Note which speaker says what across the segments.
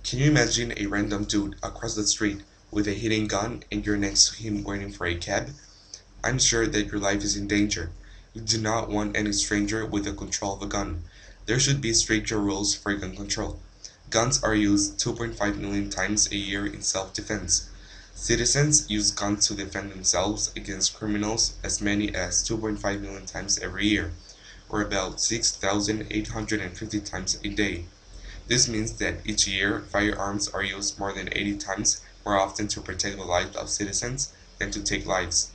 Speaker 1: Can you imagine a random dude across the street with a hidden gun and you're next to him waiting for a cab? I'm sure that your life is in danger. You do not want any stranger with the control of a gun. There should be stricter rules for gun control. Guns are used 2.5 million times a year in self-defense. Citizens use guns to defend themselves against criminals as many as 2.5 million times every year, or about 6,850 times a day. This means that each year, firearms are used more than 80 times more often to protect the lives of citizens than to take lives.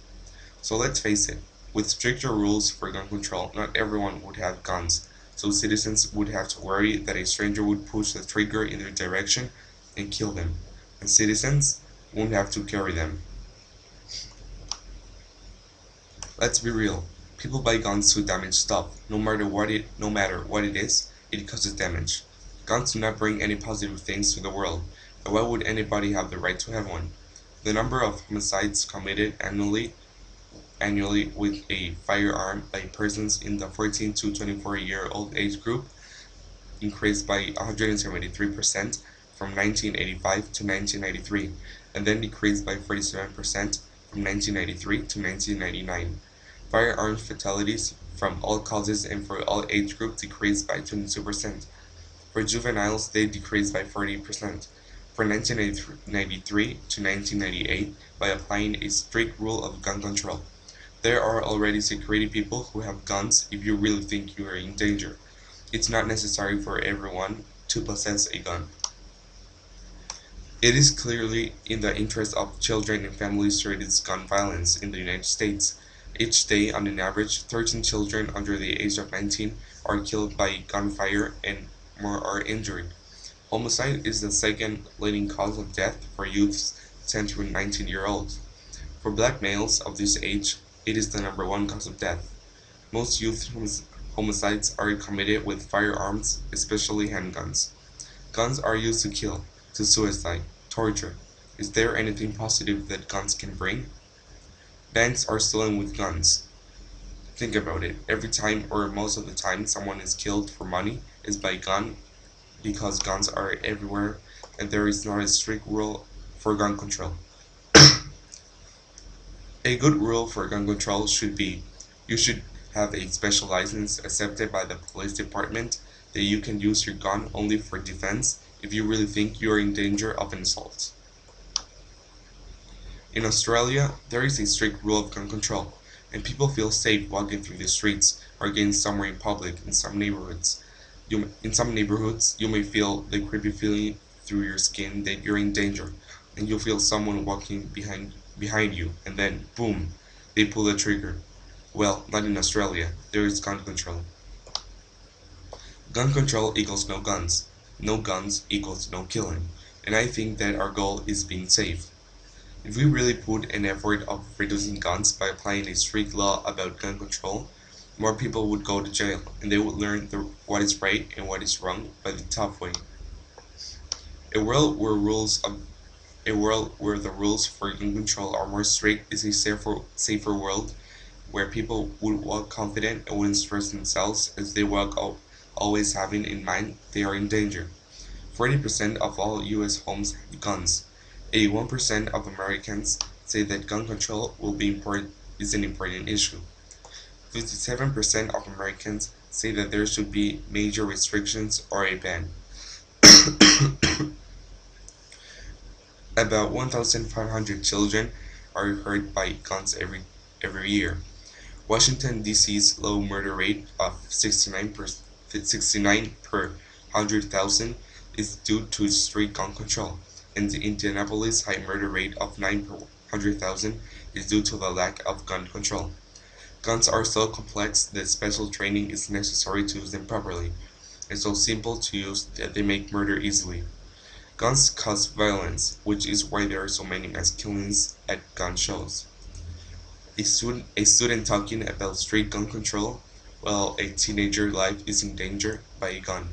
Speaker 1: So let's face it, with stricter rules for gun control, not everyone would have guns, so citizens would have to worry that a stranger would push the trigger in their direction and kill them, and citizens won't have to carry them. Let's be real. People buy guns to damage stuff. No matter what it is, it causes damage. Guns do not bring any positive things to the world, but why would anybody have the right to have one? The number of homicides committed annually with a firearm by persons in the 14 to 24-year-old age group increased by 173% from 1985 to 1993, and then decreased by 47% from 1993 to 1999. Firearms fatalities from all causes and for all age groups decreased by 22%. For juveniles, they decreased by 40%. From 1993 to 1998 by applying a strict rule of gun control. There are already security people who have guns if you really think you are in danger. It's not necessary for everyone to possess a gun. It is clearly in the interest of children and families to reduce gun violence in the United States. Each day, on an average, 13 children under the age of 19 are killed by gunfire and more are injured. Homicide is the second leading cause of death for youths 10 to 19-year-olds. For black males of this age, it is the number one cause of death. Most youth homicides are committed with firearms, especially handguns. Guns are used to kill, to suicide, torture. Is there anything positive that guns can bring? Banks are stolen with guns. Think about it. Every time or most of the time someone is killed for money is by gun because guns are everywhere and there is not a strict rule for gun control. A good rule for gun control should be you should have a special license accepted by the police department that you can use your gun only for defense if you really think you are in danger of an assault. In Australia, there is a strict rule of gun control, and people feel safe walking through the streets or getting somewhere in public in some neighborhoods. In some neighborhoods, you may feel the creepy feeling through your skin that you're in danger, and you'll feel someone walking behind you, and then, boom, they pull the trigger. Well, not in Australia. There is gun control. Gun control equals no guns. No guns equals no killing. And I think that our goal is being safe. If we really put an effort of reducing guns by applying a strict law about gun control, more people would go to jail, and they would learn what is right and what is wrong by the tough way. A world where the rules for gun control are more strict is a safer world where people would walk confident and wouldn't stress themselves as they walk out, always having in mind they are in danger. 40% of all US homes have guns. 81% of Americans say that gun control is an important issue. 57% of Americans say that there should be major restrictions or a ban. About 1,500 children are hurt by guns every year. Washington, D.C.'s low murder rate of 69 per 100,000 is due to strict gun control, and the Indianapolis high murder rate of 9 per 100,000 is due to the lack of gun control. Guns are so complex that special training is necessary to use them properly, and so simple to use that they make murder easily. Guns cause violence, which is why there are so many mass killings at gun shows. A student talking about strict gun control while a teenager life is in danger by a gun.